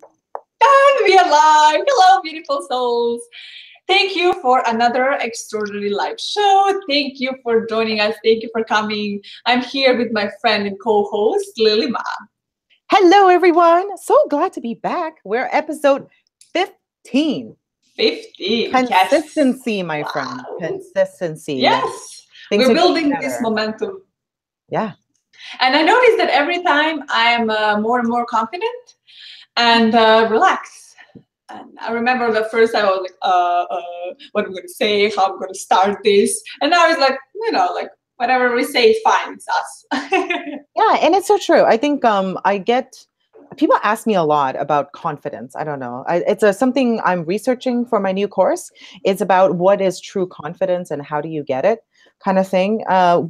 And we are live. Hello, beautiful souls. Thank you for another extraordinary live show. Thank you for joining us. Thank you for coming. I'm here with my friend and co-host, Lily Ma. Hello, everyone. So glad to be back. We're episode 15. 15. Yes. Consistency, my friend. Wow. Consistency. Yes. Things We're are getting building this better. momentum. Yeah. And I noticed that every time I'm more and more confident and relaxed. And I remember the first time I was like, what I'm going to say, how I'm going to start this. And now it's like, like whatever we say is fine. It's us. Yeah. And it's so true. I think I get people ask me a lot about confidence. I don't know. It's something I'm researching for my new course. It's about what is true confidence and how do you get it, kind of thing.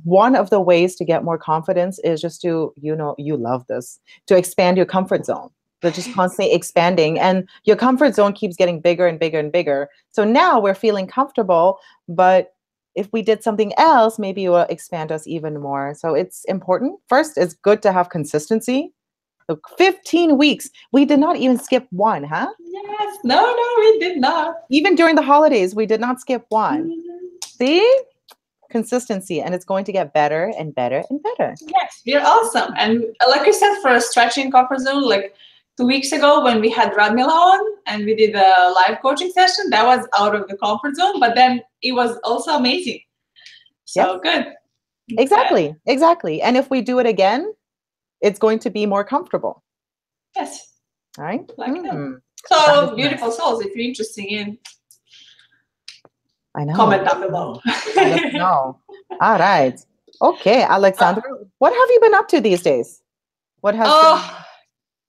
One of the ways to get more confidence is just to, you love this, to expand your comfort zone. They're just constantly expanding, and your comfort zone keeps getting bigger and bigger and bigger. So now we're feeling comfortable, but if we did something else, maybe it will expand us even more. So it's important. First, it's good to have consistency. So 15 weeks. We did not even skip one, huh? Yes. No, we did not. Even during the holidays, we did not skip one. Mm-hmm. See? Consistency, and it's going to get better and better and better. Yes, we're awesome. And like I said, for a stretching comfort zone, like 2 weeks ago when we had Radmila on and we did a live coaching session, that was out of the comfort zone, but then it was also amazing. So good. Exactly. And if we do it again, it's going to be more comfortable. Yes. All right. Like that. So beautiful souls, if you're interested in, I know. Comment down below. Let us know. All right. Okay, Alexandra, what have you been up to these days? What has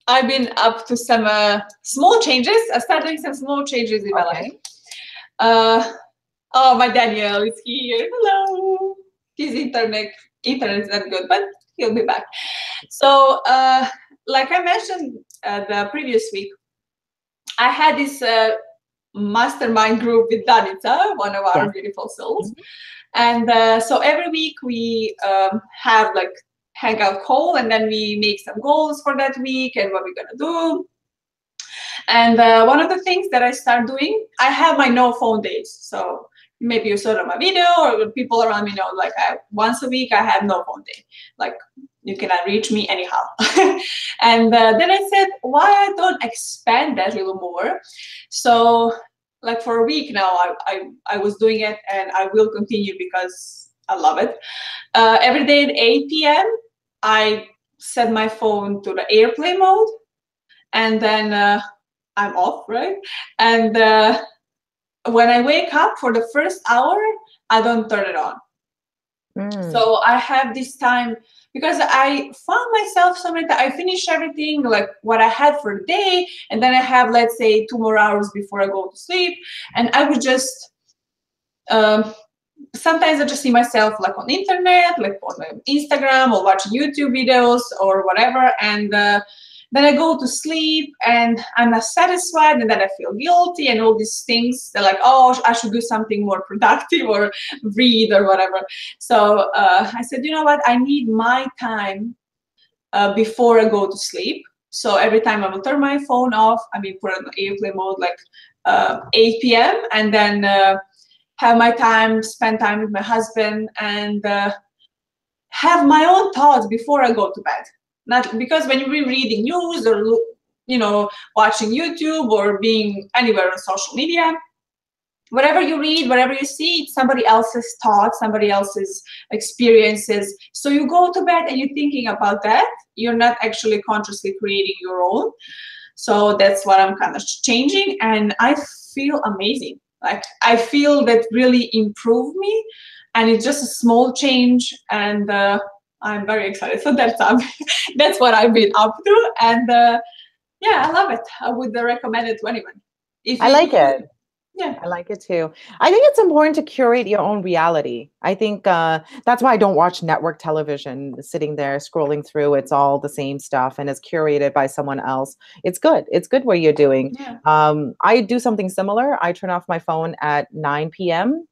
I've been up to some small changes. I started doing some small changes in my life. My Daniel is here. Hello. His internet is not good, but he'll be back. So, like I mentioned the previous week, I had this mastermind group with Danica, one of our beautiful souls. And so every week we have like hangout call, and then we make some goals for that week and what we're gonna do. And one of the things that I start doing, I have my no phone days. So maybe you saw my video, or people around me know, like once a week I have no phone day. Like you cannot reach me anyhow. And then I said, why I don't expand that a little more? So like for a week now, I was doing it, and I will continue because I love it. Every day at 8 p.m., I set my phone to the airplane mode, and then I'm off, right? And when I wake up for the first hour, I don't turn it on. So I have this time, because I found myself so many times, I finish everything like what I had for the day, and then I have, let's say, 2 more hours before I go to sleep, and I would just sometimes I just see myself like on the internet, like on Instagram, or watching YouTube videos or whatever, and then I go to sleep and I'm not satisfied, and then I feel guilty and all these things. They're like, oh, I should do something more productive or read or whatever. So I said, you know what? I need my time before I go to sleep. So every time I will turn my phone off, I mean, put it on airplane mode, like 8 p.m. and then have my time, spend time with my husband, and have my own thoughts before I go to bed. Not because when you're reading news or watching YouTube or being anywhere on social media, whatever you read, whatever you see, it's somebody else's thoughts, somebody else's experiences. So you go to bed and you're thinking about that. You're not actually consciously creating your own. So that's what I'm kind of changing, and I feel amazing. Like I feel that really improved me, and it's just a small change, and I'm very excited. So that's what I've been up to, and yeah, I love it. I would recommend it to anyone. I like it. Yeah, I like it too. I think it's important to curate your own reality. I think that's why I don't watch network television, sitting there scrolling through. It's all the same stuff and it's curated by someone else. It's good. It's good what you're doing. Yeah. I do something similar. I turn off my phone at 9 p.m.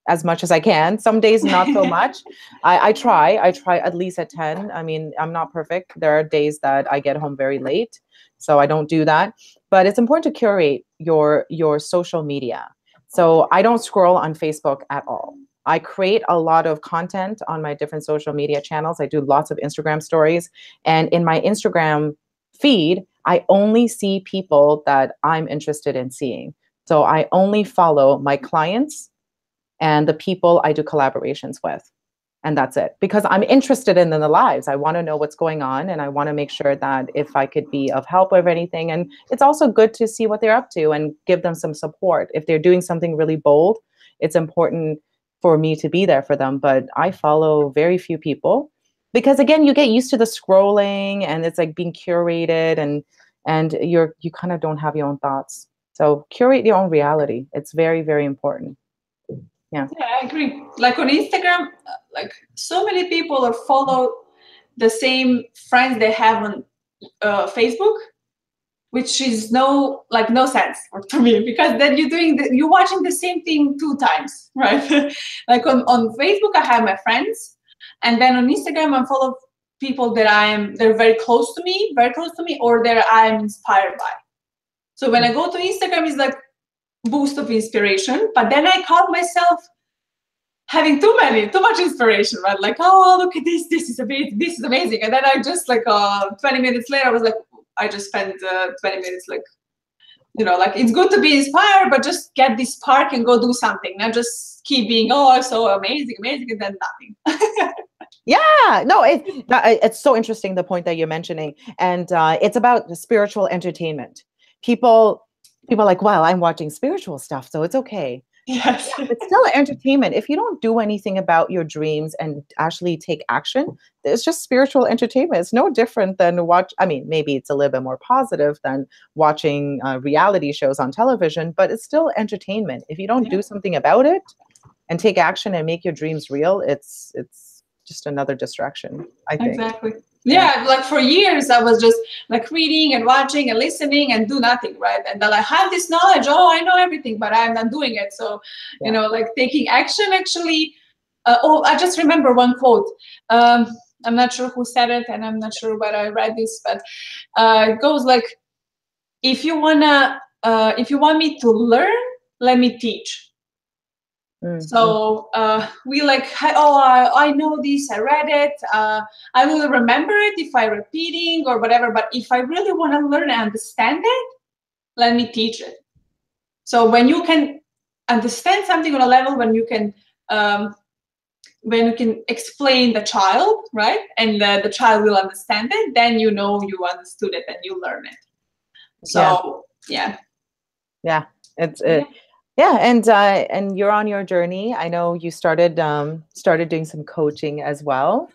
as much as I can. Some days not so much. I try at least at 10. I mean, I'm not perfect. There are days that I get home very late. So I don't do that. But it's important to curate your social media. So I don't scroll on Facebook at all. I create a lot of content on my different social media channels. I do lots of Instagram stories. And in my Instagram feed, I only see people that I'm interested in seeing. So I only follow my clients and the people I do collaborations with. And that's it. Because I'm interested in the lives. I want to know what's going on. And I want to make sure that if I could be of help with anything. And it's also good to see what they're up to and give them some support. If they're doing something really bold, it's important for me to be there for them. But I follow very few people because again, you get used to the scrolling and it's like being curated and you kind of don't have your own thoughts. So curate your own reality. It's very, very important. Yeah. Yeah, I agree. Like on Instagram, like so many people are follow the same friends they have on Facebook, which is no sense for me, because then you're watching the same thing 2 times, right? Like on Facebook, I have my friends, and then on Instagram, I follow people that they're very close to me, or that I'm inspired by. So when I go to Instagram, it's like boost of inspiration, but then I caught myself having too much inspiration, right? Like, oh, look at this is amazing, and then I just 20 minutes later I was like, I just spent 20 minutes like, like it's good to be inspired, but just get this spark and go do something, not just keep being, oh, so amazing, and then nothing. Yeah, no, it's so interesting, the point that you're mentioning. And it's about spiritual entertainment. People are like, well, I'm watching spiritual stuff, so it's okay. Yes. Yeah, it's still entertainment. If you don't do anything about your dreams and actually take action, it's just spiritual entertainment. It's no different than maybe it's a little bit more positive than watching reality shows on television, but it's still entertainment. If you don't do something about it and take action and make your dreams real, it's just another distraction, I think. Exactly. Yeah, like for years I was just like reading and watching and listening and do nothing, right? And then I have this knowledge, oh, I know everything, but I'm not doing it. So, like taking action actually. I just remember one quote. I'm not sure who said it, and I'm not sure where I read this, but it goes like, if you want me to learn, let me teach. So we I know this, I read it, I will remember it if I'm repeating or whatever, but if I really want to learn and understand it, let me teach it. So when you can understand something on a level, when you can explain the child, right, and the child will understand it, then you understood it and you learn it. So yeah, it's yeah, and you're on your journey. I know you started doing some coaching as well.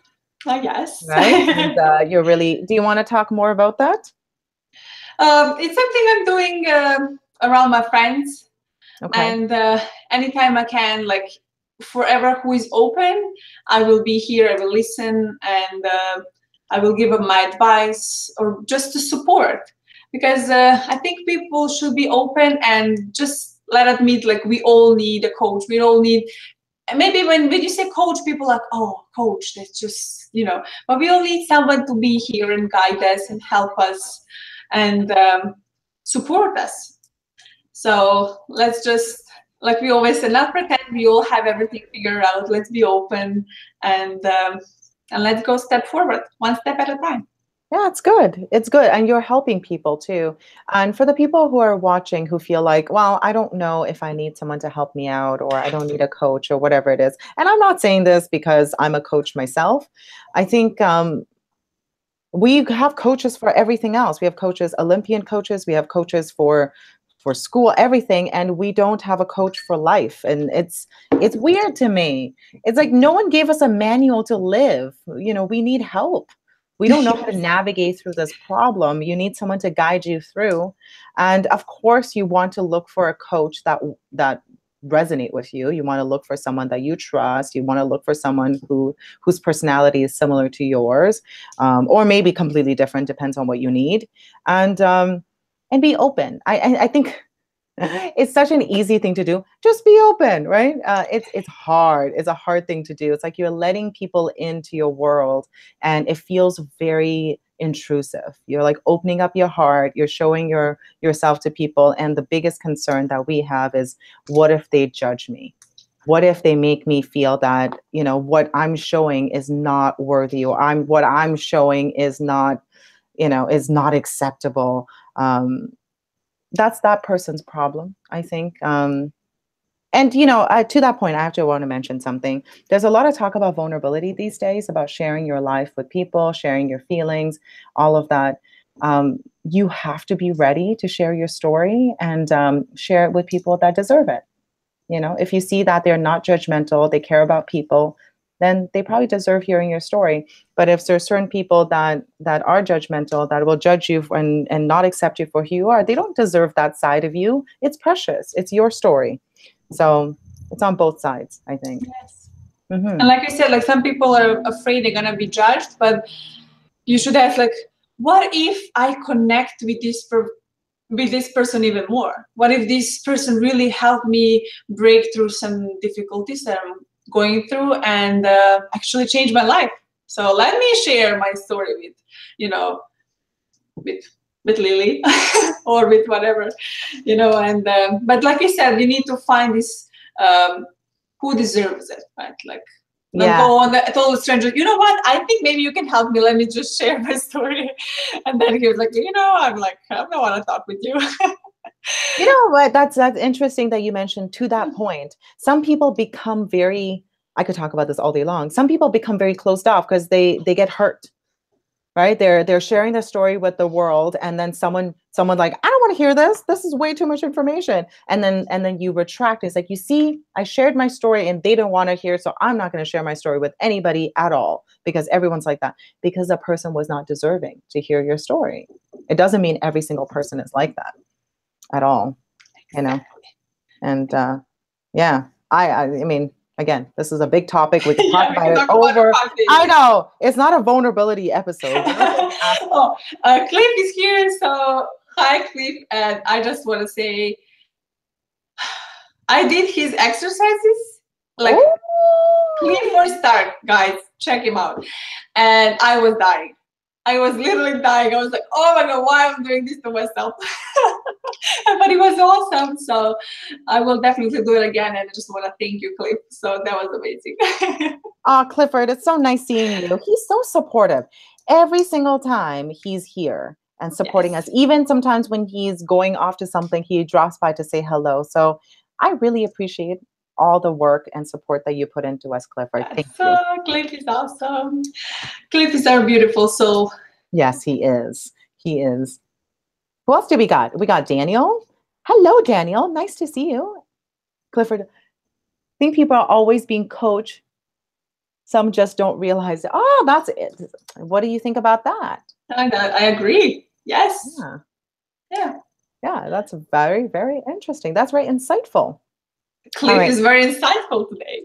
Yes. Right. And you're really. Do you want to talk more about that? It's something I'm doing around my friends, and anytime I can, like forever who is open, I will be here. I will listen, and I will give them my advice or just to support, because I think people should be open and just let it meet. Like we all need a coach. We all need. Maybe when you say coach, people are like, oh, coach, that's just, but we all need someone to be here and guide us and help us and support us. So let's just, like we always say, not pretend we all have everything figured out. Let's be open and let's go step forward, one step at a time. Yeah, it's good. It's good. And you're helping people too. And for the people who are watching who feel like, well, I don't know if I need someone to help me out, or I don't need a coach or whatever it is. And I'm not saying this because I'm a coach myself. I think we have coaches for everything else. We have coaches, Olympian coaches. We have coaches for school, everything. And we don't have a coach for life. And it's weird to me. It's like no one gave us a manual to live. We need help. We don't know how to navigate through this problem. You need someone to guide you through. And of course, you want to look for a coach that resonate with you. You want to look for someone that you trust. You want to look for someone whose personality is similar to yours, or maybe completely different, depends on what you need. And be open. I think it's such an easy thing to do. Just be open, right? It's hard. It's a hard thing to do. It's like you're letting people into your world, and it feels very intrusive. You're like opening up your heart, you're showing yourself to people. And the biggest concern that we have is, what if they judge me? What if they make me feel that, you know, what I'm showing is not worthy, or what I'm showing is not, you know, is not acceptable. That's that person's problem, I think. And, you know, to that point, I want to mention something. There's a lot of talk about vulnerability these days, about sharing your life with people, sharing your feelings, all of that. You have to be ready to share your story and share it with people that deserve it. You know, if you see that they're not judgmental, they care about people, then they probably deserve hearing your story. But if there's certain people that are judgmental, that will judge you and not accept you for who you are, they don't deserve that side of you. It's precious. It's your story. So it's on both sides, I think. Yes. Mm-hmm. And like I said, like some people are afraid they're gonna be judged, but you should ask, like, what if I connect with this person even more? What if this person really helped me break through some difficulties that I'm going through and actually change my life? So let me share my story with, you know, with Lily or with whatever, you know. And but like you said, you need to find this who deserves it, right? Like, not go on the total stranger. You know what? I think maybe you can help me. Let me just share my story. And then he was like, you know, I'm like, I don't want to talk with you. You know what? That's interesting that you mentioned to that point. Some people become very, I could talk about this all day long. Some people become very closed off because they get hurt. Right? They're sharing their story with the world, and then someone like, I don't want to hear this. This is way too much information. And then you retract. It's like, you see, I shared my story and they don't want to hear, so I'm not going to share my story with anybody at all, because everyone's like that, because the person was not deserving to hear your story. It doesn't mean every single person is like that at all, you know. And yeah, I mean, again, this is a big topic. We can talk about it over. I know it's not a vulnerability episode. Cliff is here, so hi, Cliff. And I just want to say, I did his exercises. Like, Cliff for start, guys, check him out. And I was dying. I was literally dying. I was like, oh my God, why am I doing this to myself? But it was awesome. So I will definitely do it again. And I just want to thank you, Cliff. So that was amazing. Clifford, it's so nice seeing you. He's so supportive. Every single time he's here and supporting us, even sometimes when he's going off to something, he drops by to say hello. So I really appreciate all the work and support that you put into us, Clifford. Thank you. Cliff is awesome. Cliff is our beautiful soul. Yes, he is. He is. Who else do we got? We got Daniel. Hello, Daniel. Nice to see you. Clifford, I think people are always being coached. Some just don't realize it. Oh, that's it. What do you think about that? I agree. Yes. Yeah, that's very, very interesting. That's very insightful. Cliff is very insightful today.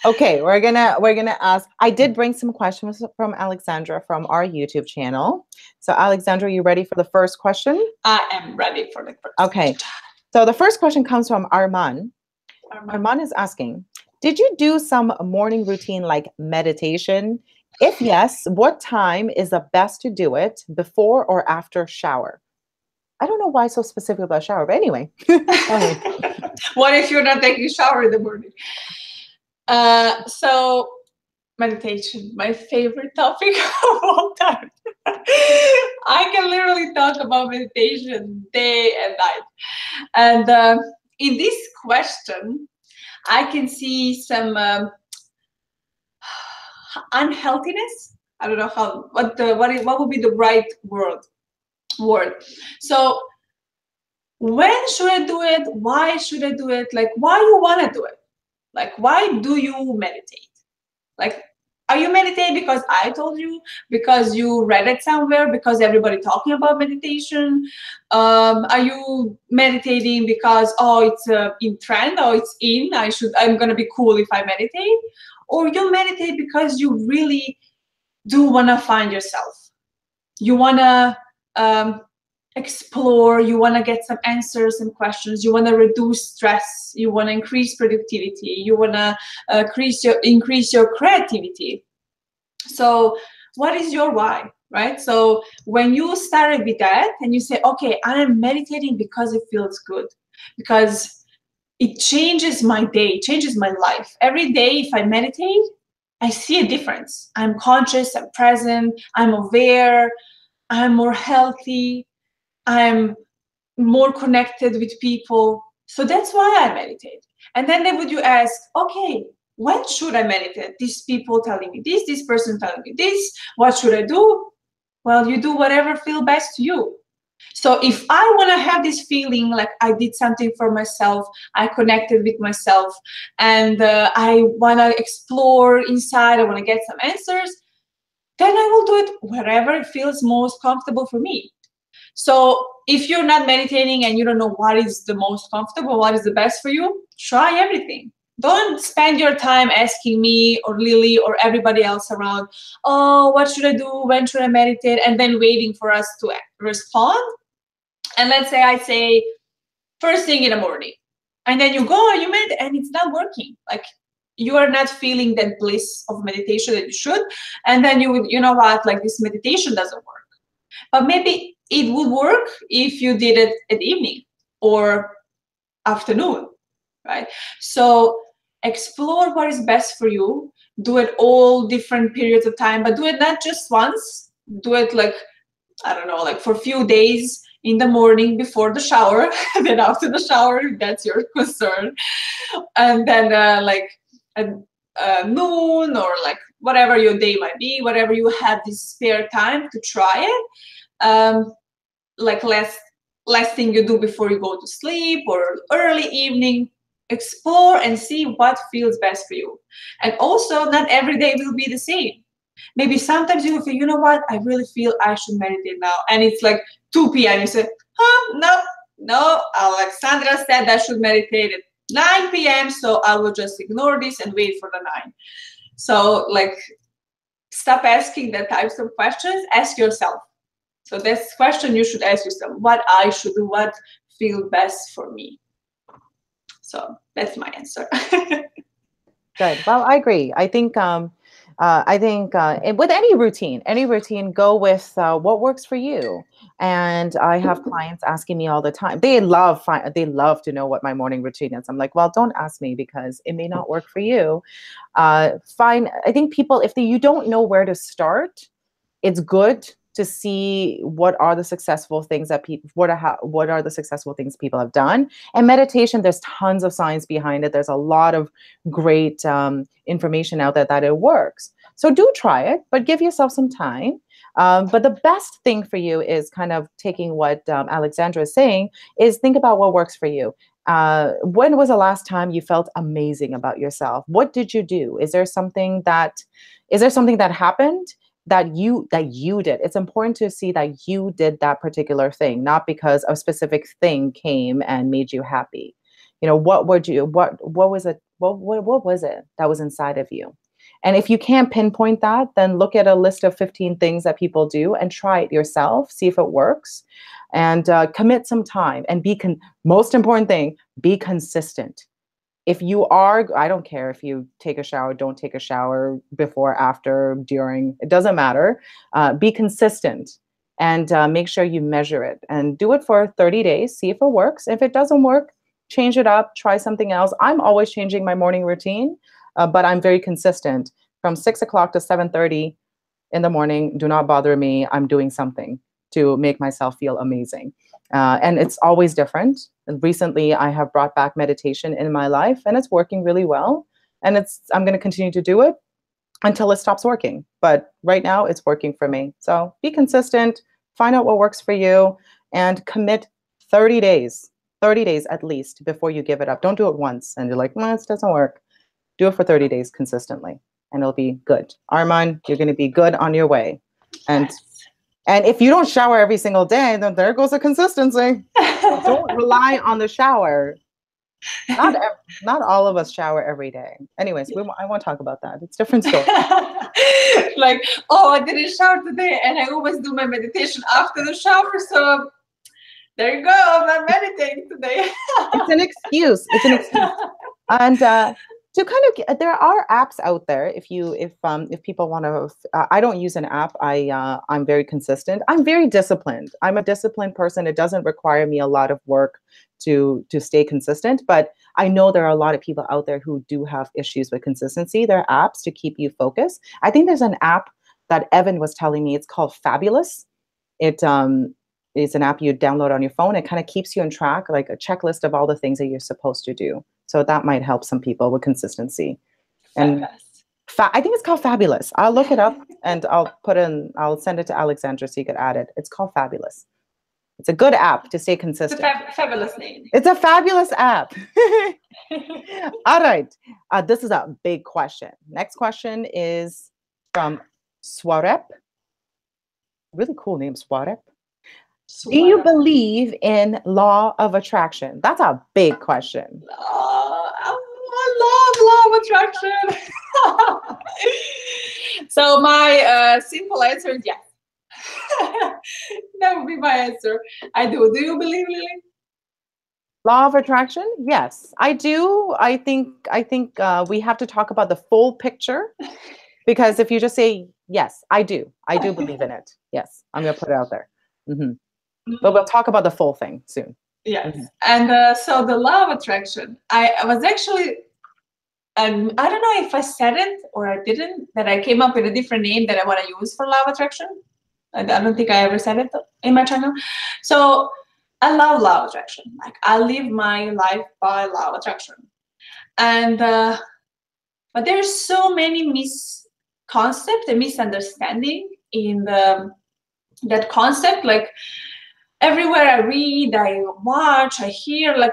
Okay, we're gonna ask. I did bring some questions from Alexandra from our YouTube channel. So Alexandra, you ready for the first question? I am ready for the first. Okay. So the first question comes from Arman. Arman is asking, did you do some morning routine like meditation? If yes, what time is the best to do it, before or after shower? I don't know why so specific about shower, but anyway. What if you're not taking a shower in the morning? So meditation, my favorite topic of all time. I can literally talk about meditation day and night. And in this question, I can see some unhealthiness. I don't know what would be the right word. So when should I do it? Why should I do it? Like, why you want to do it? Like, why do you meditate? Like, are you meditating because I told you? Because you read it somewhere? Because everybody talking about meditation? Are you meditating because, oh, it's in trend, or it's in, I'm gonna be cool if I meditate? Or you meditate because you really do wanna find yourself. You wanna explore, you want to get some answers and questions, you want to reduce stress, you want to increase productivity, you want to increase your creativity. So what is your why, right? So when you started with that and you say, okay, I am meditating because it feels good, because it changes my day, changes my life. Every day, if I meditate, I see a difference. I'm conscious, I'm present, I'm aware, I'm more healthy, I'm more connected with people. So that's why I meditate. And then would you ask, okay, when should I meditate? These people telling me this person telling me this, what should I do? Well, you do whatever feels best to you. So if I want to have this feeling like I did something for myself, I connected with myself, and I want to explore inside, I want to get some answers, then I will do it wherever it feels most comfortable for me. So if you're not meditating and you don't know what is the most comfortable, what is the best for you, try everything. Don't spend your time asking me or Lily or everybody else around, oh, what should I do? When should I meditate? And then waiting for us to respond. And let's say I say first thing in the morning, and then you go and you meditate and it's not working. Like you are not feeling that bliss of meditation that you should. And then you know what, like this meditation doesn't work. But maybe it would work if you did it at evening or afternoon, right? So explore what is best for you. Do it all different periods of time, but do it not just once. Do it like, I don't know, like for a few days in the morning before the shower, then after the shower, that's your concern. And then like at noon or like whatever your day might be, whatever you have this spare time to try it. Like last thing you do before you go to sleep or early evening, explore and see what feels best for you. And also not every day will be the same. Maybe sometimes you will feel, you know what, I really feel I should meditate now. And it's like 2 p.m. You say, no, Alexandra said I should meditate at 9 p.m. So I will just ignore this and wait for the 9. So like stop asking that types of questions, ask yourself. So this question you should ask yourself, what I should do, what feels best for me. So that's my answer. Good. Well, I agree. I think with any routine, go with what works for you. And I have clients asking me all the time. They love to know what my morning routine is. I'm like, well, don't ask me because it may not work for you. I think people, if you don't know where to start, it's good to see what are the successful things that people, what are the successful things people have done. And meditation, there's tons of science behind it. There's a lot of great information out there that it works. So do try it, but give yourself some time. But the best thing for you is kind of taking what Alexandra is saying, is think about what works for you. When was the last time you felt amazing about yourself? What did you do? Is there something that happened that you did? It's important to see that you did that particular thing, not because a specific thing came and made you happy. You know, what was it? What was it that was inside of you? And if you can't pinpoint that, then look at a list of 15 things that people do and try it yourself, see if it works, and commit some time. And most important thing, be consistent. If you are, I don't care if you take a shower, don't take a shower, before, after, during, it doesn't matter. Be consistent and make sure you measure it and do it for 30 days. See if it works. If it doesn't work, change it up, try something else. I'm always changing my morning routine, but I'm very consistent. From 6 o'clock to 7:30 in the morning, do not bother me. I'm doing something to make myself feel amazing. And it's always different. Recently, I have brought back meditation in my life, and it's working really well. And I'm going to continue to do it until it stops working. But right now, it's working for me. So be consistent, find out what works for you, and commit 30 days at least before you give it up. Don't do it once and you're like, no, this doesn't work. Do it for 30 days consistently, and it'll be good. Arman, you're going to be good on your way. And if you don't shower every single day, then there goes the consistency. Don't rely on the shower. Not all of us shower every day. Anyways, I won't talk about that. It's a different story. Like, oh, I didn't shower today, and I always do my meditation after the shower. So there you go. I'm not meditating today. It's an excuse. And to kind of, there are apps out there if people want to. I don't use an app. I'm very consistent. I'm very disciplined. I'm a disciplined person. It doesn't require me a lot of work to stay consistent, but I know there are a lot of people out there who do have issues with consistency. There are apps to keep you focused. I think there's an app that Evan was telling me. It's called Fabulous. It is an app you download on your phone. It kind of keeps you on track, like a checklist of all the things that you're supposed to do. So that might help some people with consistency. And I think it's called Fabulous. I'll look it up and I'll send it to Alexandra so you could add it. It's called Fabulous. It's a good app to stay consistent. It's a fabulous name. It's a fabulous app. All right. This is a big question. Next question is from Swarep. Really cool name, Swarep. Do you believe in law of attraction? That's a big question. I love attraction. So my simple answer is yes. That would be my answer. I do. Do you believe, Lily? Law of attraction? Yes, I do. I think we have to talk about the full picture, because if you just say yes, I do believe in it. Yes, I'm gonna put it out there. But we'll talk about the full thing soon. Yes. And so the law of attraction, I was actually, I don't know if I said it or I didn't, that I came up with a different name that I want to use for law of attraction. I don't think I ever said it in my channel. So I love law of attraction. Like, I live my life by law of attraction. And but there's so many misconcepts and misunderstanding in that concept. Like, everywhere I read, I watch, I hear, like,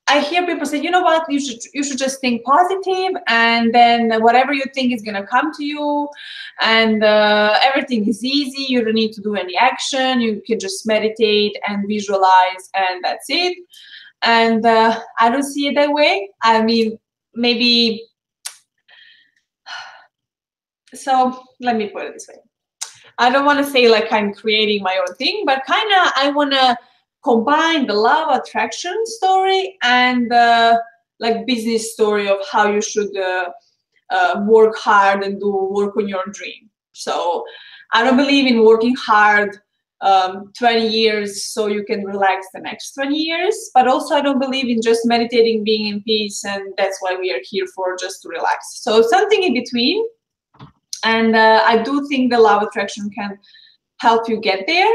I hear people say, you know what, you should just think positive, and then whatever you think is gonna come to you, and everything is easy. You don't need to do any action. You can just meditate and visualize, and that's it. And I don't see it that way. I mean, maybe. So let me put it this way. I don't want to say like I'm creating my own thing, but kind of I want to combine the law of attraction story and like business story of how you should work hard and work on your dream. So I don't believe in working hard 20 years so you can relax the next 20 years, but also I don't believe in just meditating, being in peace, and that's why we are here for, just to relax. So something in between. And I do think the law of attraction can help you get there.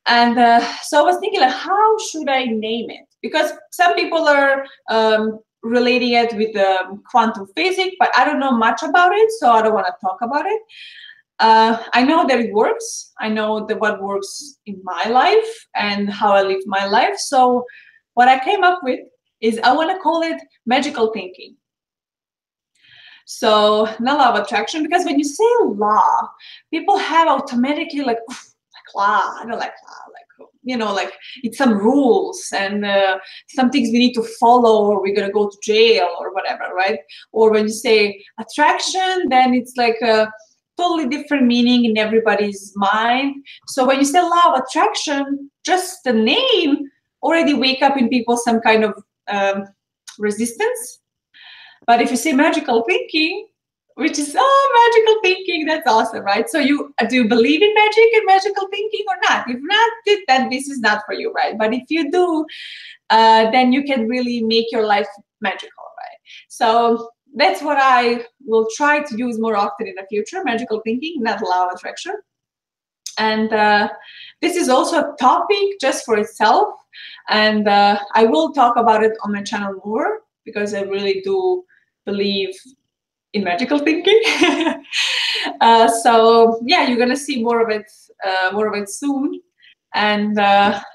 And so I was thinking, like, how should I name it? Because some people are relating it with quantum physics, but I don't know much about it, so I don't want to talk about it. I know that it works. I know that what works in my life and how I live my life. So what I came up with is I want to call it magical thinking. So not law of attraction, because when you say law, people have automatically like law. I don't like law. Like, you know, like it's some rules and some things we need to follow, or we're gonna go to jail or whatever, right? Or when you say attraction, then it's like a totally different meaning in everybody's mind. So when you say law of attraction, just the name already wake up in people some kind of resistance. But if you say magical thinking, which is, oh, magical thinking, that's awesome, right? So do you believe in magic and magical thinking or not? If not, then this is not for you, right? But if you do, then you can really make your life magical, right? So that's what I will try to use more often in the future, magical thinking, not law of attraction. And this is also a topic just for itself. And I will talk about it on my channel more, because I really do believe in magical thinking. So yeah, you're gonna see more of it soon. And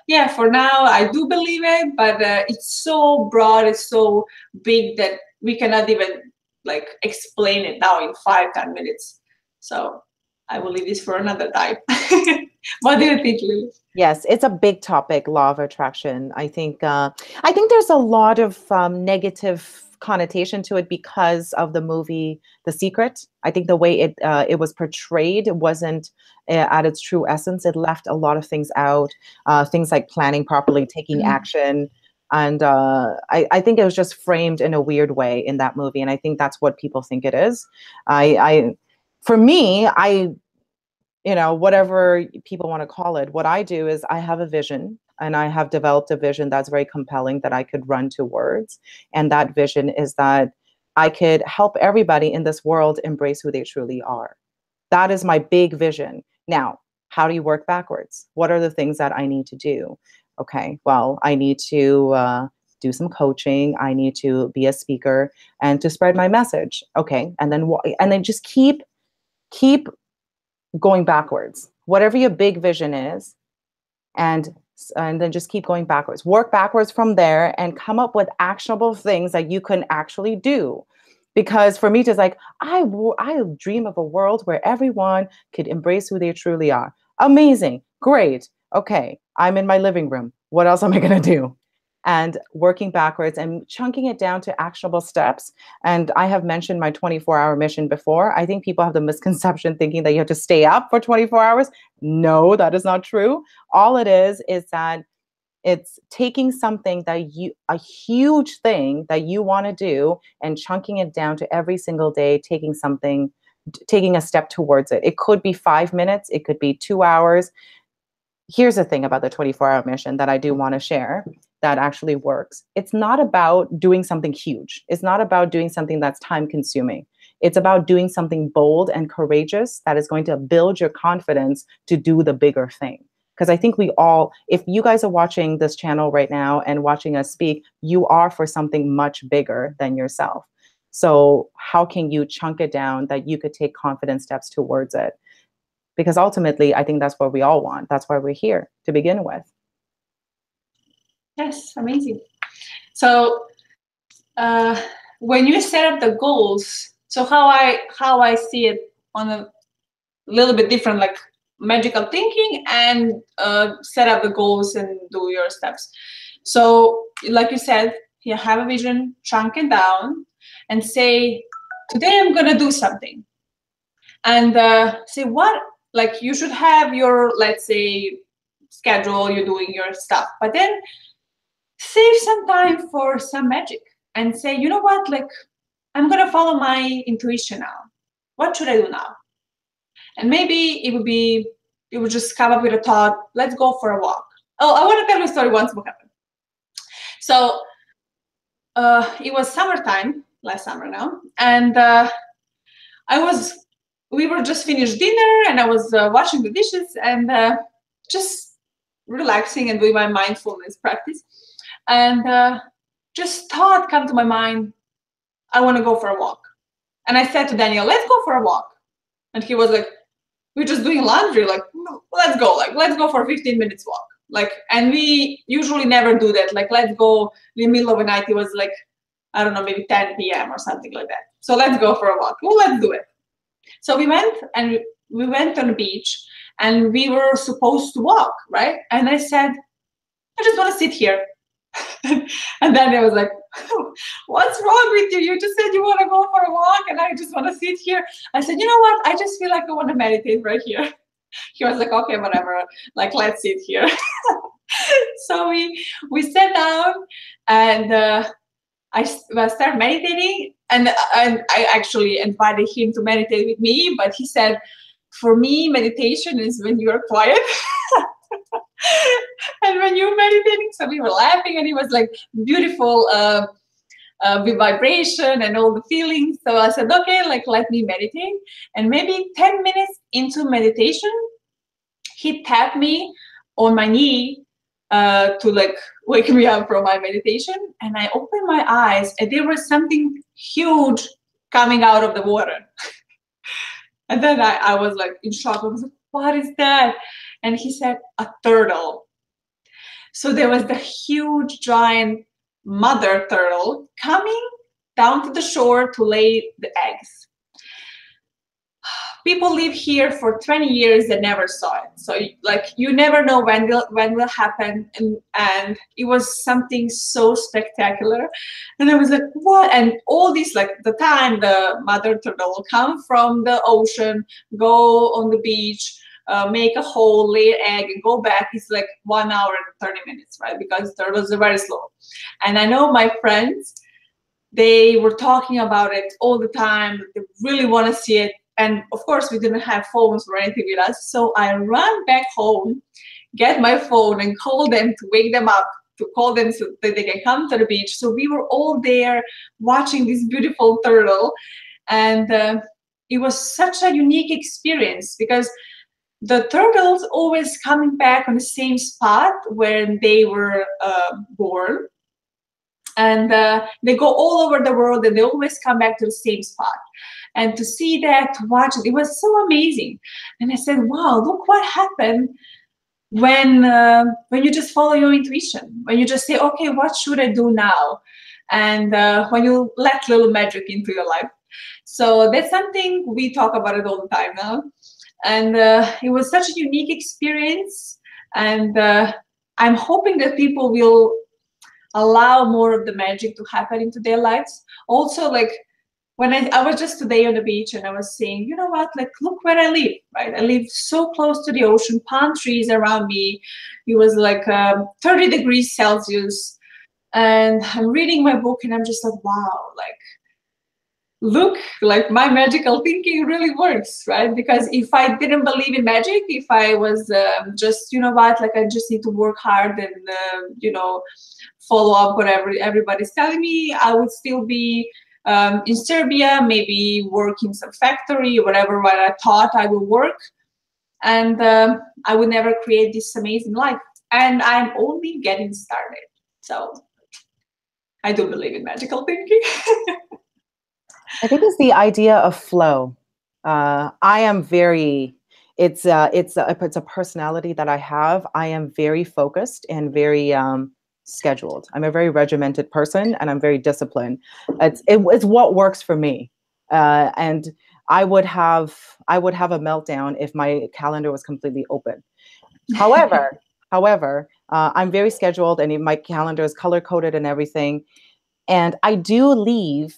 yeah, for now I do believe it, but it's so broad, it's so big that we cannot even like explain it now in 5-10 minutes. So I will leave this for another time. What do you think, Lily? Yes, it's a big topic, law of attraction. I think there's a lot of negative connotation to it because of the movie The Secret. I think the way it was portrayed wasn't at its true essence. It left a lot of things out, things like planning properly, taking action, And I think it was just framed in a weird way in that movie. And I think that's what people think it is. For me, whatever people want to call it, what I do is I have a vision, and I have developed a vision that's very compelling that I could run towards. And that vision is that I could help everybody in this world embrace who they truly are. That is my big vision. Now, how do you work backwards? What are the things that I need to do? Okay, well, I need to do some coaching. I need to be a speaker and to spread my message. Okay, and then just keep going backwards. Whatever your big vision is, and then just keep going backwards. Work backwards from there and come up with actionable things that you can actually do. Because for me, it's like, I dream of a world where everyone could embrace who they truly are. Amazing. Great. Okay. I'm in my living room. What else am I going to do? And working backwards and chunking it down to actionable steps. And I have mentioned my 24-hour mission before. I think people have the misconception thinking that you have to stay up for 24 hours. No, that is not true. All it is that it's taking something a huge thing that you want to do and chunking it down to every single day, taking a step towards it. It could be 5 minutes. It could be 2 hours. Here's the thing about the 24-hour mission that I do want to share that actually works. It's not about doing something huge. It's not about doing something that's time consuming. It's about doing something bold and courageous that is going to build your confidence to do the bigger thing. Because I think if you guys are watching this channel right now and watching us speak, you are for something much bigger than yourself. So how can you chunk it down that you could take confident steps towards it? Because ultimately, I think that's what we all want. That's why we're here to begin with. Yes, amazing. So when you set up the goals, so how I see it on a little bit different, like magical thinking and set up the goals and do your steps. So like you said, you have a vision, chunk it down and say, today I'm going to do something. And say what, like you should have your, let's say, schedule, you're doing your stuff, but then save some time for some magic and say, you know what, like I'm going to follow my intuition now. What should I do now? And maybe it would just come up with a thought, let's go for a walk. Oh, I want to tell you a story once what happened. So it was summertime, last summer now, and we were just finished dinner and I was washing the dishes and just relaxing and doing my mindfulness practice. And just thought come to my mind, I want to go for a walk. And I said to Daniel, let's go for a walk. And he was like, we're just doing laundry, like, no, let's go for a 15 minutes walk. Like, and we usually never do that. Like, let's go in the middle of the night. It was like, I don't know, maybe 10 p.m. or something like that. So let's go for a walk. Well, let's do it. So we went on the beach and we were supposed to walk, right? And I said, I just want to sit here. And then it was like, what's wrong with you? You just said you want to go for a walk and I just want to sit here. I said, you know what? I just feel like I want to meditate right here. He was like, okay, whatever. Like, let's sit here. So we sat down and I started meditating. And I actually invited him to meditate with me. But he said, for me, meditation is when you're quiet. And when you're meditating, so we were laughing and it was like beautiful with vibration and all the feelings. So I said, okay, like let me meditate. And maybe 10 minutes into meditation, he tapped me on my knee to like wake me up from my meditation. And I opened my eyes and there was something huge coming out of the water. And then I was like in shock. I was like, what is that? And he said, a turtle. So there was the huge, giant mother turtle coming down to the shore to lay the eggs. People live here for 20 years and never saw it. So like you never know when will happen. And it was something so spectacular. And I was like, what? And all this, like the time the mother turtle will come from the ocean, go on the beach, make a hole, lay an egg, and go back is like 1 hour and 30 minutes, right? Because turtles are very slow. And I know my friends, they were talking about it all the time. They really want to see it. And of course, we didn't have phones or anything with us. So I ran back home, get my phone, and call them to wake them up, to call them so that they can come to the beach. So we were all there watching this beautiful turtle. And it was such a unique experience because the turtles always coming back on the same spot when they were born. And they go all over the world and they always come back to the same spot. And to see that, to watch it, it was so amazing. And I said, wow, look what happened when you just follow your intuition, when you just say, okay, what should I do now? And when you let little magic into your life. So that's something we talk about it all the time now. And it was such a unique experience. And I'm hoping that people will allow more of the magic to happen into their lives. Also, like when I was just today on the beach and I was saying, you know what, like look where I live, right? I live so close to the ocean, palm trees around me. It was like 30 degrees Celsius. And I'm reading my book and I'm just like, wow, like, look, like my magical thinking really works, right? Because if I didn't believe in magic, if I was just, you know what, like I just need to work hard and, you know, follow up whatever everybody's telling me, I would still be in Serbia, maybe work in some factory or whatever what I thought I would work. And I would never create this amazing life. And I'm only getting started. So I do believe in magical thinking. I think it's the idea of flow. I am very, it's a personality that I have. I am very focused and very scheduled. I'm a very regimented person and I'm very disciplined. It's what works for me. And I would have a meltdown if my calendar was completely open. However, I'm very scheduled and my calendar is color coded and everything. And I do leave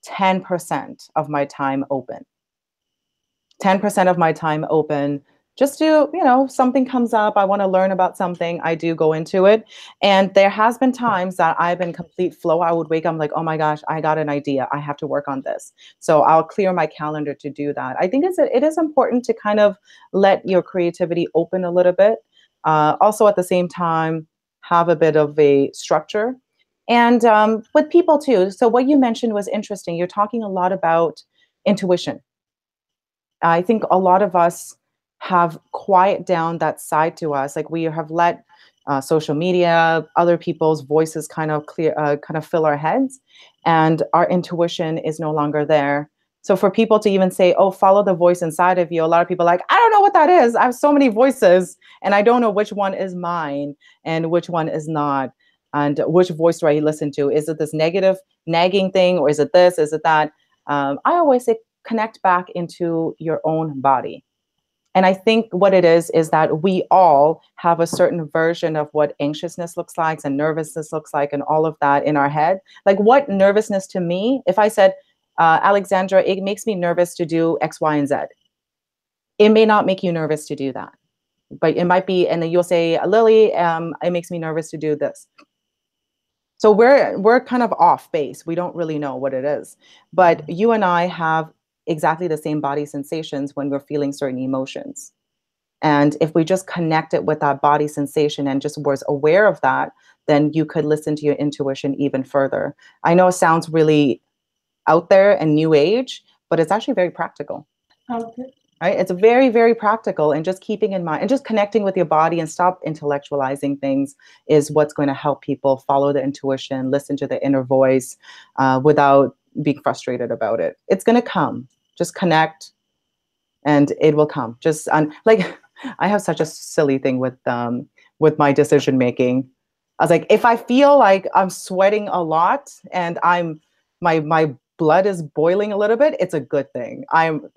10% of my time open. 10% of my time open just to, you know, something comes up, I want to learn about something, I do go into it. And there has been times that I've been complete flow. I would wake up like, oh my gosh, I got an idea. I have to work on this. So I'll clear my calendar to do that. I think it is important to kind of let your creativity open a little bit. Also at the same time, have a bit of a structure. And with people too. So what you mentioned was interesting. You're talking a lot about intuition. I think a lot of us have quiet down that side to us. Like we have let social media, other people's voices kind of fill our heads, and our intuition is no longer there. So for people to even say, oh, follow the voice inside of you, a lot of people are like, I don't know what that is. I have so many voices and I don't know which one is mine and which one is not. And which voice do I listen to? Is it this negative, nagging thing, or is it this? Is it that? I always say connect back into your own body. And I think what it is that we all have a certain version of what anxiousness looks like and nervousness looks like and all of that in our head. Like what nervousness to me, if I said, Alexandra, it makes me nervous to do X, Y, and Z. It may not make you nervous to do that. But it might be, and then you'll say, Lily, it makes me nervous to do this. So we're kind of off base. We don't really know what it is. But you and I have exactly the same body sensations when we're feeling certain emotions. And if we just connect it with that body sensation and just was aware of that, then you could listen to your intuition even further. I know it sounds really out there and new age, but it's actually very practical. Okay. Right? It's very, very practical, and just keeping in mind and just connecting with your body and stop intellectualizing things is what's going to help people follow the intuition, listen to the inner voice without being frustrated about it. It's going to come. Just connect and it will come. Just like I have such a silly thing with my decision making. I was like, if I feel like I'm sweating a lot and my blood is boiling a little bit, it's a good thing.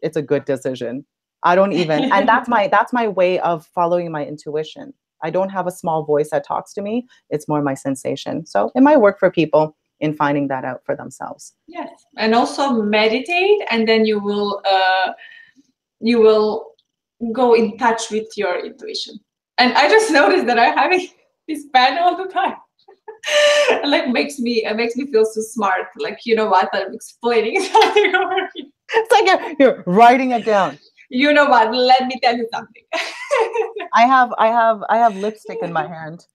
It's a good decision. I don't even, and that's my way of following my intuition. I don't have a small voice that talks to me. It's more my sensation. So it might work for people in finding that out for themselves. Yes, and also meditate, and then you will go in touch with your intuition. And I just noticed that I'm having this pen all the time. Like makes me feel so smart. Like, you know what? I'm explaining something over here. It's like you're writing it down. You know what? Let me tell you something. I have lipstick in my hand.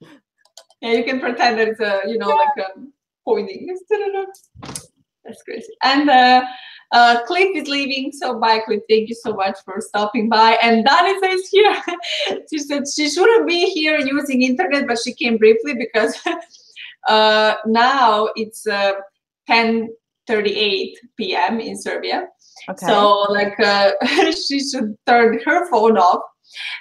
Yeah, you can pretend that it's a, you know, like pointing. That's crazy. And Cliff is leaving, so bye, Cliff. Thank you so much for stopping by. And Danica is here. She said she shouldn't be here using internet, but she came briefly because now it's 10:38 p.m. in Serbia. Okay. So like she should turn her phone off.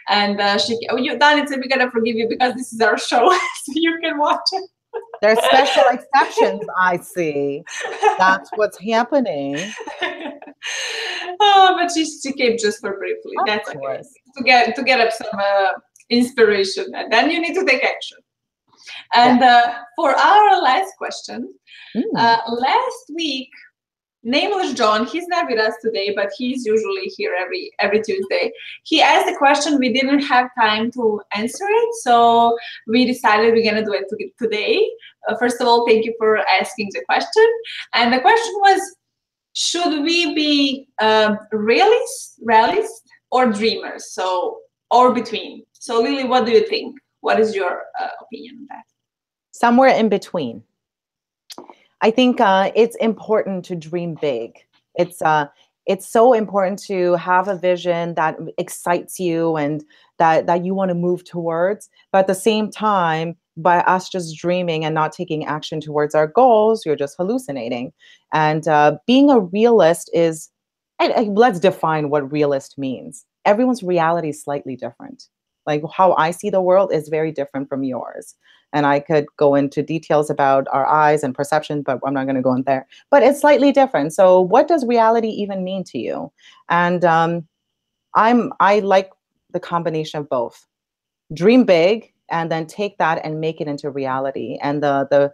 And Danica, we gotta forgive you because this is our show, so you can watch it. There's special exceptions, I see. That's what's happening. Oh, but she came just for briefly. Of That's course. Okay. To get up some inspiration, and then you need to take action. And for our last question, last week, Nameless John, he's not with us today, but he's usually here every Tuesday. He asked a question. We didn't have time to answer it, so we decided we're gonna do it today. First of all, thank you for asking the question. And the question was, should we be realist or dreamers? So, or between. So, Lily, what do you think? What is your opinion on that? Somewhere in between. I think it's important to dream big. It's so important to have a vision that excites you and that you want to move towards. But at the same time, by us just dreaming and not taking action towards our goals, you're just hallucinating. And being a realist is, let's define what realist means. Everyone's reality is slightly different. Like how I see the world is very different from yours. And I could go into details about our eyes and perception, but I'm not going to go in there. But it's slightly different. So what does reality even mean to you? And I like the combination of both. Dream big and then take that and make it into reality. And the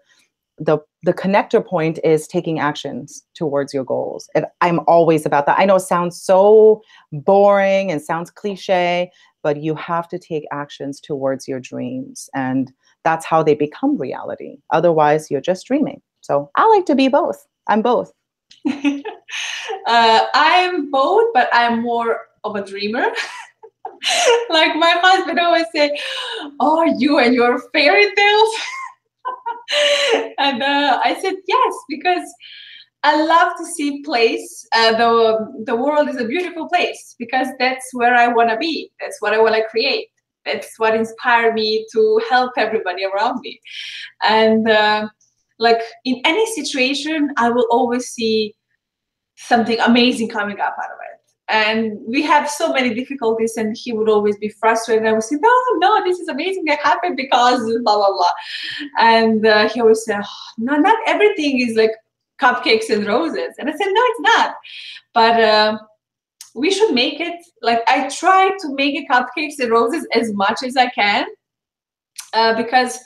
connector point is taking actions towards your goals. And I'm always about that. I know it sounds so boring and sounds cliche, but you have to take actions towards your dreams. And that's how they become reality. Otherwise, you're just dreaming. So I like to be both. I'm both. I'm both, but I'm more of a dreamer. Like my husband always say, "Oh, you and your fairy tales." And I said yes, because I love to see place. The world is a beautiful place because that's where I want to be. That's what I want to create. That's what inspired me to help everybody around me. And like in any situation, I will always see something amazing coming up out of it. And we have so many difficulties, and he would always be frustrated. I would say, no, this is amazing that happened because blah, blah, blah. And he always said, oh, no, not everything is like cupcakes and roses. And I said, no, it's not. But we should make it, like I try to make it cupcakes and roses as much as I can. Because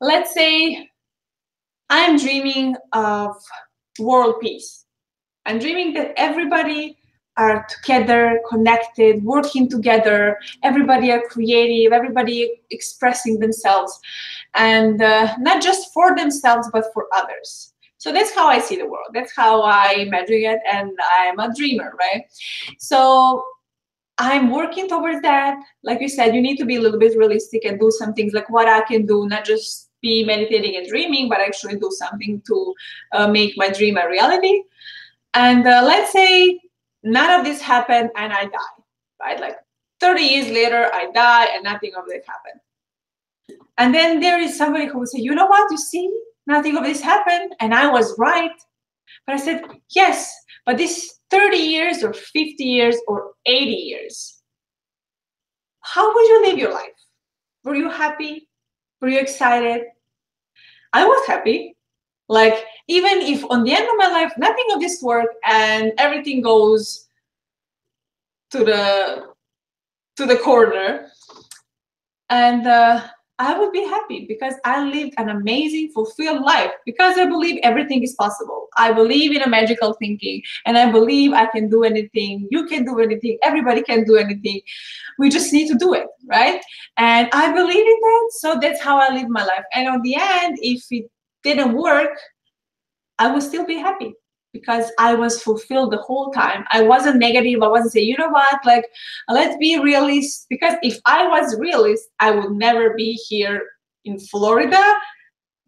let's say I'm dreaming of world peace. I'm dreaming that everybody are together, connected, working together. Everybody are creative, everybody expressing themselves. And not just for themselves, but for others. So that's how I see the world. That's how I imagine it. And I'm a dreamer, right? So I'm working towards that. Like you said, you need to be a little bit realistic and do some things like what I can do, not just be meditating and dreaming, but actually do something to make my dream a reality. And let's say none of this happened and I die, right? Like 30 years later, I die and nothing of this happened. And then there is somebody who will say, you know what, you see, nothing of this happened and I was right. But I said, yes, but this 30 years or 50 years or 80 years, how would you live your life? Were you happy? Were you excited? I was happy. Like, even if on the end of my life, nothing of this worked and everything goes to the corner. And I would be happy because I lived an amazing, fulfilled life because I believe everything is possible. I believe in a magical thinking, and I believe I can do anything. You can do anything. Everybody can do anything. We just need to do it, right? And I believe in that. So that's how I live my life. And on the end, if it didn't work, I would still be happy because I was fulfilled the whole time. I wasn't negative. I wasn't saying, you know what, like, let's be realist. Because if I was realist, I would never be here in Florida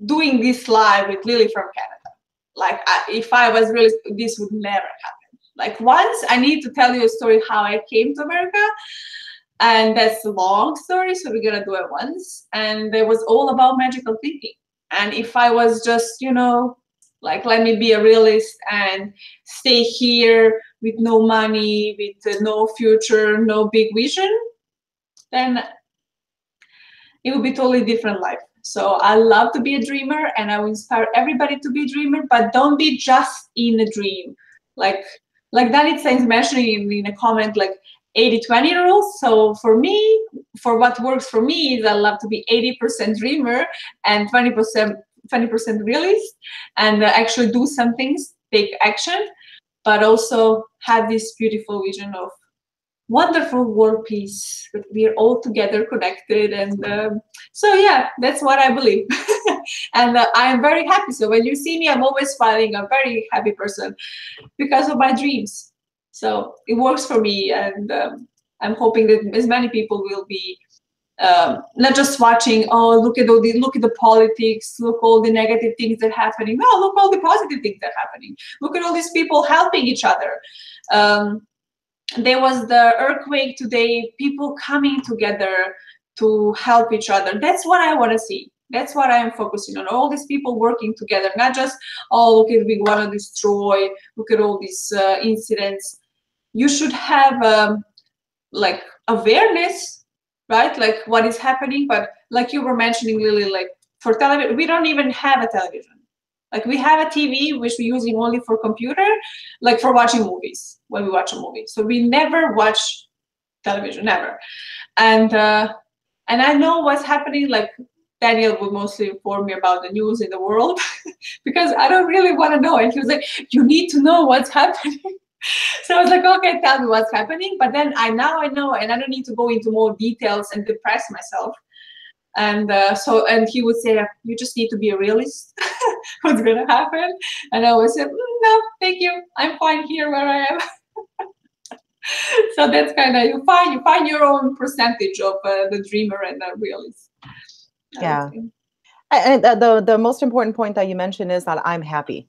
doing this live with Lily from Canada. Like, if I was realist, this would never happen. Like, once I need to tell you a story how I came to America. And that's a long story, so we're gonna do it once. And it was all about magical thinking. And if I was just, like, let me be a realist and stay here with no money, with no future, no big vision, then it would be totally different life. So I love to be a dreamer, and I will inspire everybody to be a dreamer, but don't be just in a dream. Like Danitza is mentioning in a comment, like 80-20 rule. So for me, for what works for me is I love to be 80% dreamer and 20% realist, and actually do some things, take action, but also have this beautiful vision of wonderful world peace, that we are all together connected. And so yeah, that's what I believe. And I am very happy. So when you see me, I'm always smiling. I'm a very happy person because of my dreams. So it works for me, and I'm hoping that as many people will be not just watching, oh, look at the politics, look all the negative things that are happening. No, look all the positive things that are happening. Look at all these people helping each other. There was the earthquake today, people coming together to help each other. That's what I want to see. That's what I am focusing on. All these people working together, not just, oh, look at, we want to destroy, look at all these incidents. You should have like awareness, right? Like what is happening. But like you were mentioning, Lily, like for television, we don't even have a television. Like we have a TV, which we're using only for computer, like for watching movies, when we watch a movie. So we never watch television, never. And I know what's happening. Like Daniel would mostly inform me about the news in the world because I don't really want to know. And he was like, you need to know what's happening. So I was like, okay, tell me what's happening. But then I know, and I don't need to go into more details and depress myself. And and he would say, you just need to be a realist. What's gonna happen? And I always said, no, thank you, I'm fine here where I am. So that's kind of, you find your own percentage of the dreamer and the realist. Yeah. And the most important point that you mentioned is that I'm happy,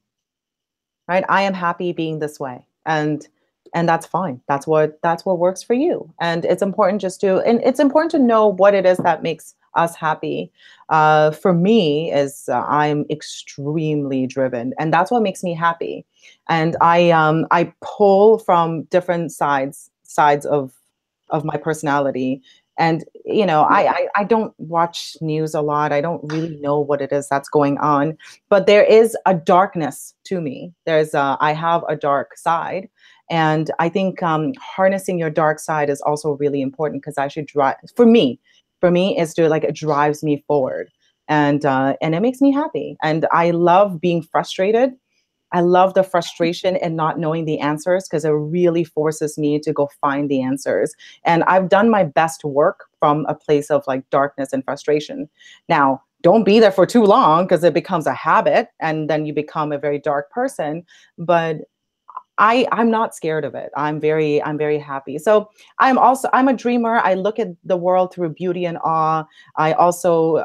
right? I am happy being this way, and that's fine. That's what works for you. And it's important it's important to know what it is that makes us happy. For me, is I'm extremely driven, and that's what makes me happy. And I pull from different sides of my personality. And I don't watch news a lot. I don't really know what it is that's going on, but there is a darkness to me. I have a dark side. And I think harnessing your dark side is also really important, because I should drive, for me is to, like, it drives me forward, and it makes me happy. And I love being frustrated. I love the frustration and not knowing the answers, because it really forces me to go find the answers. And I've done my best work from a place of like darkness and frustration. Now, don't be there for too long, because it becomes a habit and then you become a very dark person. But I'm not scared of it. I'm very happy. So I'm a dreamer. I look at the world through beauty and awe. I also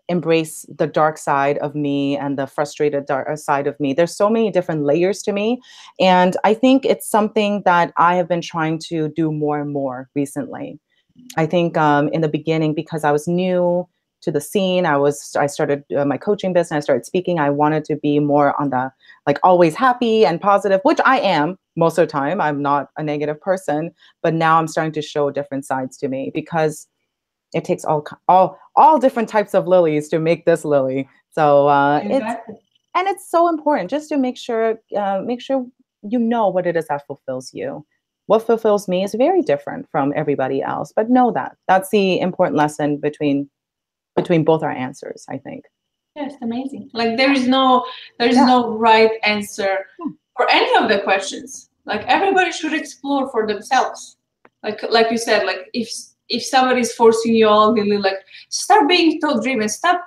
embrace the dark side of me and the frustrated dark side of me. There's so many different layers to me. And I think it's something that I have been trying to do more and more recently. I think in the beginning, because I was new to the scene, I started my coaching business, I started speaking. I wanted to be more on the, like, always happy and positive, which I am most of the time. I'm not a negative person, but now I'm starting to show different sides to me, because it takes all different types of lilies to make this lily. So Exactly. it's so important just to make sure you know what it is that fulfills you. What fulfills me is very different from everybody else. But know that. That's the important lesson between both our answers, I think. Yes, amazing. Like there is no Yeah. right answer Yeah. for any of the questions. Like everybody should explore for themselves. Like you said, like if somebody's forcing you all, really, like start being thought driven. Stop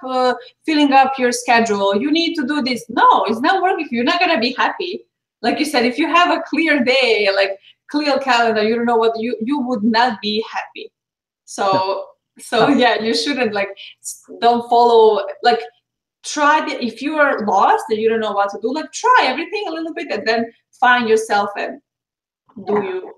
filling up your schedule. You need to do this. No, it's not working. You're not gonna be happy. Like you said, if you have a clear day, like clear calendar, you don't know what you would not be happy. So No. so yeah, you shouldn't like don't follow like try if you are lost and you don't know what to do, like try everything a little bit and then find yourself and do you.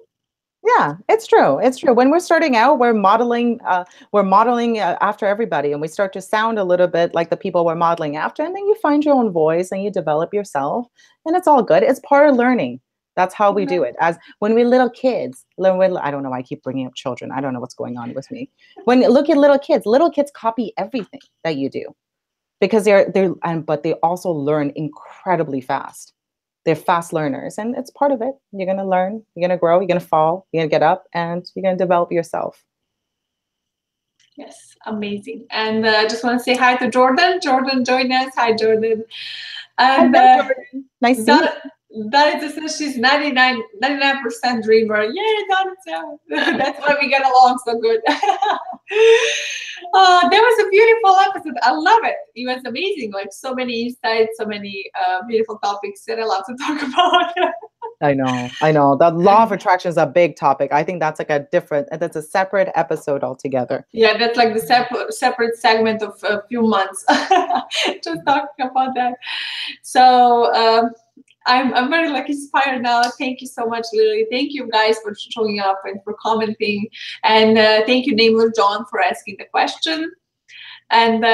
Yeah, it's true. It's true. When we're starting out, we're modeling after everybody, and we start to sound a little bit like the people we're modeling after, and then you find your own voice and you develop yourself, and it's all good. It's part of learning. That's how we do it. As when we're little kids, I don't know why I keep bringing up children. I don't know what's going on with me. When you look at little kids copy everything that you do because but they also learn incredibly fast. They're fast learners, and it's part of it. You're going to learn, you're going to grow, you're going to fall, you're going to get up, and you're going to develop yourself. Yes, amazing. And I just want to say hi to Jordan. Jordan joined us. Hi, Jordan. And Hi, Jordan. Nice to meet you. Danica says she's 99% dreamer. Yay, Danica. That's why we get along so good. That was a beautiful episode. I love it. It was amazing. Like so many insights, so many beautiful topics that I love to talk about. I know. The law of attraction is a big topic. I think that's like that's a separate episode altogether. Yeah, that's like the separate segment of a few months. Just talking about that. So I'm very like inspired now. Thank you so much, Lily. Thank you guys for showing up and for commenting. And thank you, Nameless John, for asking the question. And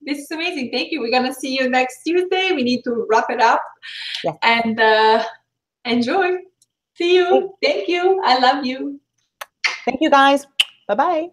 this is amazing. Thank you. We're gonna see you next Tuesday. We need to wrap it up. Yeah. And enjoy. See you. Thank you. I love you. Thank you, guys. Bye-bye.